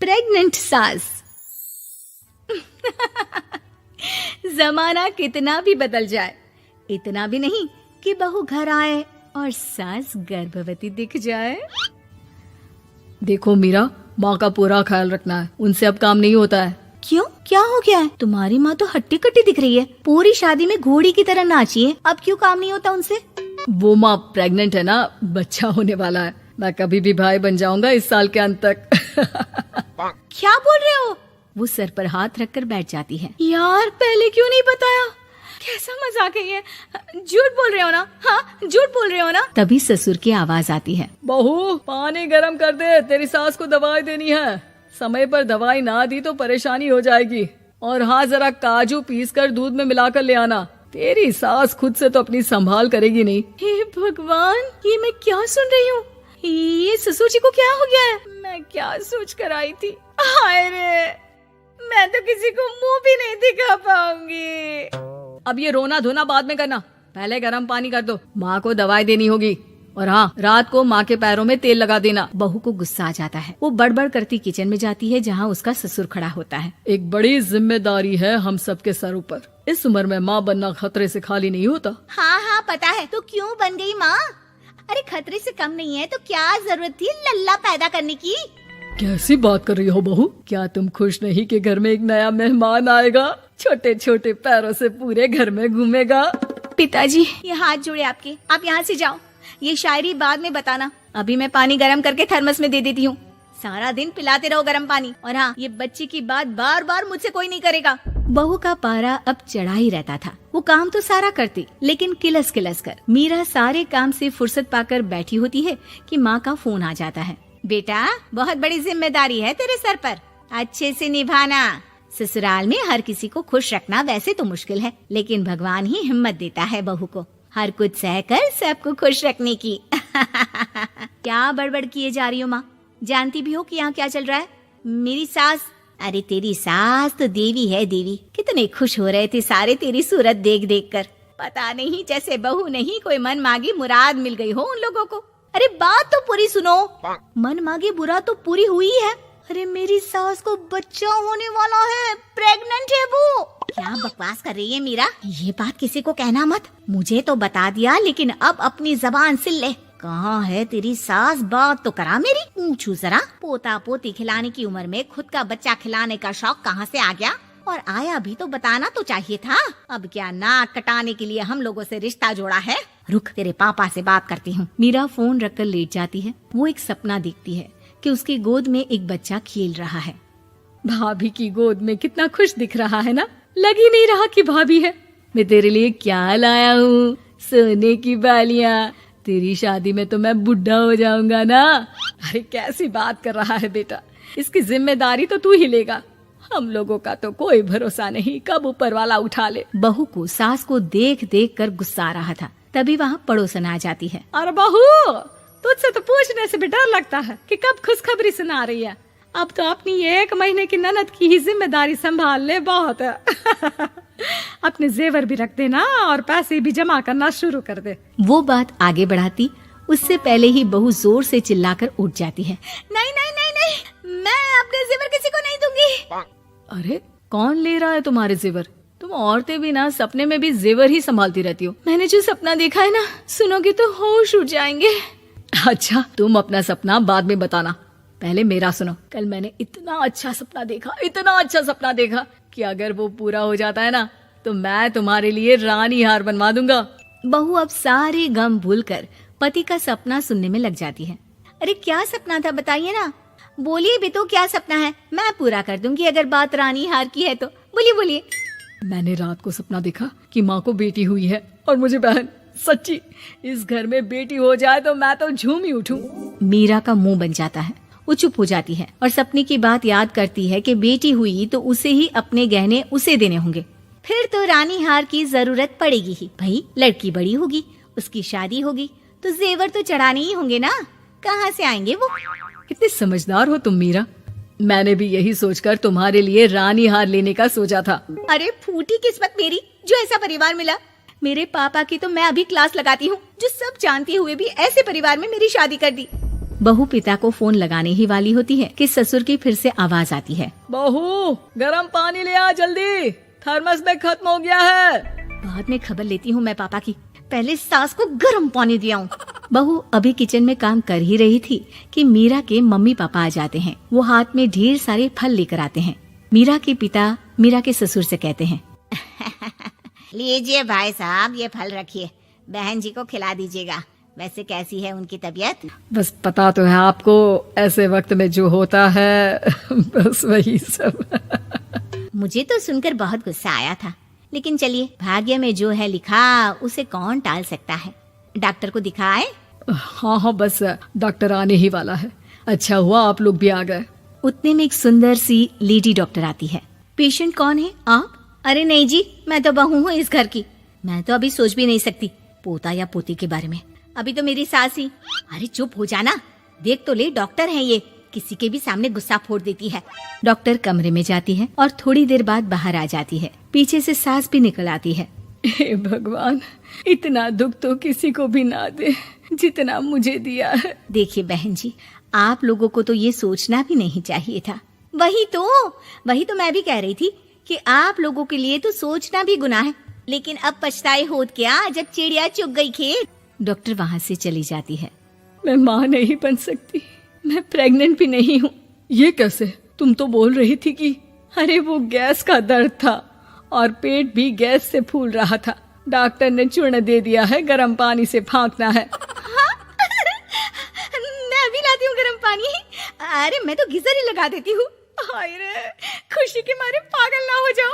Pregnant सास। जमाना कितना भी बदल जाए, इतना भी नहीं कि बहू घर आए और सास गर्भवती दिख जाए। देखो मीरा, माँ का पूरा ख्याल रखना है, उनसे अब काम नहीं होता है। क्यों, क्या हो गया है? तुम्हारी माँ तो हट्टी कट्टी दिख रही है, पूरी शादी में घोड़ी की तरह नाची है, अब क्यों काम नहीं होता उनसे? वो माँ प्रेग्नेंट है ना, बच्चा होने वाला है। मैं कभी भी भाई बन जाऊंगा इस साल के अंत तक। क्या बोल रहे हो? वो सर पर हाथ रखकर बैठ जाती है। यार, पहले क्यों नहीं बताया? कैसा मजाक है ये? झूठ बोल रहे हो ना? हाँ, झूठ बोल रहे हो ना? तभी ससुर की आवाज आती है। बहू, पानी गरम कर दे, तेरी सास को दवाई देनी है। समय पर दवाई ना दी तो परेशानी हो जाएगी। और हाँ, जरा काजू पीस कर दूध में मिलाकर ले आना। तेरी सास खुद से तो अपनी संभाल करेगी नहीं। हे भगवान, ये मैं क्या सुन रही हूँ? ये ससुर जी को क्या हो गया है? मैं क्या सोच कर आई थी? हाय रे, मैं तो किसी को मुंह भी नहीं दिखा पाऊंगी। अब ये रोना धोना बाद में करना, पहले गर्म पानी कर दो, माँ को दवाई देनी होगी। और हाँ, रात को माँ के पैरों में तेल लगा देना। बहू को गुस्सा आ जाता है, वो बड़बड़ करती किचन में जाती है जहाँ उसका ससुर खड़ा होता है। एक बड़ी जिम्मेदारी है हम सबके सर ऊपर। इस उम्र में माँ बनना खतरे से खाली नहीं होता। हाँ हाँ पता है, तो क्यों बन गई माँ? अरे खतरे से कम नहीं है तो क्या जरूरत थी लल्ला पैदा करने की? कैसी बात कर रही हो बहू? क्या तुम खुश नहीं कि घर में एक नया मेहमान आएगा, छोटे छोटे पैरों से पूरे घर में घूमेगा? पिताजी, ये हाथ जोड़े आपके, आप यहाँ से जाओ। ये शायरी बाद में बताना, अभी मैं पानी गरम करके थर्मस में दे देती हूँ। सारा दिन पिलाते रहो गरम पानी। और हाँ, ये बच्ची की बात बार बार मुझसे कोई नहीं करेगा। बहू का पारा अब चढ़ा ही रहता था। वो काम तो सारा करती, लेकिन किलस किलस कर। मीरा सारे काम से फुर्सत पाकर बैठी होती है कि माँ का फोन आ जाता है। बेटा, बहुत बड़ी जिम्मेदारी है तेरे सर पर, अच्छे से निभाना। ससुराल में हर किसी को खुश रखना वैसे तो मुश्किल है, लेकिन भगवान ही हिम्मत देता है बहू को हर कुछ सहकर सबको खुश रखने की। क्या बड़बड़ किए जा रही हो माँ? जानती भी हो कि यहाँ क्या चल रहा है? मेरी सास, अरे तेरी सास तो देवी है देवी। कितने खुश हो रहे थे सारे तेरी सूरत देख देख कर। पता नहीं जैसे बहू नहीं कोई मन मांगी मुराद मिल गई हो उन लोगों को। अरे बात तो पूरी सुनो। मन मांगी बुरा तो पूरी हुई है। अरे मेरी सास को बच्चा होने वाला है, प्रेग्नेंट है वो। क्या बकवास कर रही है मीरा? ये बात किसी को कहना मत। मुझे तो बता दिया, लेकिन अब अपनी जबान सिल ले। कहाँ है तेरी सास? बात तो करा मेरी। पूछू जरा, पोता पोती खिलाने की उम्र में खुद का बच्चा खिलाने का शौक कहाँ से आ गया? और आया भी तो बताना तो चाहिए था। अब क्या नाक कटाने के लिए हम लोगों से रिश्ता जोड़ा है? रुक, तेरे पापा से बात करती हूँ। मीरा फोन रखकर लेट जाती है। वो एक सपना देखती है कि उसकी गोद में एक बच्चा खेल रहा है। भाभी की गोद में कितना खुश दिख रहा है ना, लग ही नहीं रहा कि भाभी है। मैं तेरे लिए क्या लाया हूँ, सोने की बालियाँ। तेरी शादी में तो मैं बुढ़ा हो जाऊंगा ना। अरे कैसी बात कर रहा है बेटा, इसकी जिम्मेदारी तो तू ही लेगा। हम लोगों का तो कोई भरोसा नहीं, कब ऊपर वाला उठा ले। बहू को सास को देख देख कर गुस्सा आ रहा था। तभी वहाँ पड़ोसन आ जाती है। अरे बहू, तुझसे तो पूछने से भी डर लगता है कि कब खुशखबरी सुना रही है। अब तो अपनी 1 महीने की ननद की ही जिम्मेदारी संभाल ले, बहुत है। अपने जेवर भी रख देना और पैसे भी जमा करना शुरू कर दे। वो बात आगे बढ़ाती उससे पहले ही बहू जोर से चिल्लाकर उठ जाती है। नहीं नहीं नहीं नहीं, मैं अपने जेवर किसी को नहीं दूंगी। अरे कौन ले रहा है तुम्हारे जेवर? तुम औरतें भी ना सपने में भी जेवर ही संभालती रहती हो। मैंने जो सपना देखा है ना, सुनोगे तो होश उड़ जाएंगे। अच्छा, तुम अपना सपना बाद में बताना, पहले मेरा सुनो। कल मैंने इतना अच्छा सपना देखा कि अगर वो पूरा हो जाता है ना तो मैं तुम्हारे लिए रानी हार बनवा दूंगा। बहू अब सारे गम भूलकर पति का सपना सुनने में लग जाती है। अरे क्या सपना था, बताइए ना। बोलिए भी तो, क्या सपना है? मैं पूरा कर दूंगी अगर बात रानी हार की है तो। बोलिए बोलिए। मैंने रात को सपना देखा कि माँ को बेटी हुई है और मुझे बहन। सच्ची, इस घर में बेटी हो जाए तो मैं तो झूम ही उठूं। मीरा का मुंह बन जाता है। वो चुप हो जाती है और सपने की बात याद करती है कि बेटी हुई तो उसे ही अपने गहने उसे देने होंगे। फिर तो रानी हार की जरूरत पड़ेगी ही। भाई, लड़की बड़ी होगी, उसकी शादी होगी तो जेवर तो चढ़ाने ही होंगे ना। कहाँ से आएंगे वो? कितनी समझदार हो तुम मीरा। मैंने भी यही सोचकर तुम्हारे लिए रानी हार लेने का सोचा था। अरे फूटी किस्मत मेरी, जो ऐसा परिवार मिला। मेरे पापा की तो मैं अभी क्लास लगाती हूँ, जो सब जानते हुए भी ऐसे परिवार में मेरी शादी कर दी। बहू पिता को फोन लगाने ही वाली होती है कि ससुर की फिर से आवाज आती है। बहू गरम पानी ले आ जल्दी, थर्मस में खत्म हो गया है। बाद में खबर लेती हूँ मैं पापा की, पहले सास को गर्म पानी दिया हूँ। बहू अभी किचन में काम कर ही रही थी कि मीरा के मम्मी पापा आ जाते हैं। वो हाथ में ढेर सारे फल लेकर आते हैं। मीरा के पिता मीरा के ससुर से कहते हैं, लीजिए भाई साहब, ये फल रखिए, बहन जी को खिला दीजिएगा। वैसे कैसी है उनकी तबीयत? बस पता तो है आपको, ऐसे वक्त में जो होता है बस वही सब। मुझे तो सुनकर बहुत गुस्सा आया था, लेकिन चलिए, भाग्य में जो है लिखा उसे कौन टाल सकता है। डॉक्टर को दिखाए? हाँ हाँ, बस डॉक्टर आने ही वाला है। अच्छा हुआ आप लोग भी आ गए। उतने में एक सुंदर सी लेडी डॉक्टर आती है। पेशेंट कौन है आप? अरे नहीं जी, मैं तो बहू हूँ इस घर की। मैं तो अभी सोच भी नहीं सकती पोता या पोती के बारे में। अभी तो मेरी सास ही। अरे चुप हो जाना, देख तो ले, डॉक्टर है ये, किसी के भी सामने गुस्सा फोड़ देती है। डॉक्टर कमरे में जाती है और थोड़ी देर बाद बाहर आ जाती है। पीछे से सास भी निकल आती है। हे भगवान, इतना दुख तो किसी को भी ना दे जितना मुझे दिया है। देखिए बहन जी, आप लोगों को तो ये सोचना भी नहीं चाहिए था। वही तो मैं भी कह रही थी कि आप लोगों के लिए तो सोचना भी गुनाह है, लेकिन अब पछताए होत क्या जब चिड़िया चुग गई खेत। डॉक्टर वहाँ से चली जाती है। मैं माँ नहीं बन सकती, मैं प्रेग्नेंट भी नहीं हूँ। ये कैसे? तुम तो बोल रही थी कि अरे वो गैस का दर्द था और पेट भी गैस से फूल रहा था। डॉक्टर ने चूर्ण दे दिया है, गर्म पानी से फांकना है। मैं अभी लाती हूँ गर्म पानी। अरे मैं तो गीजर ही लगा देती हूँ। हाय रे, खुशी के मारे पागल ना हो जाओ।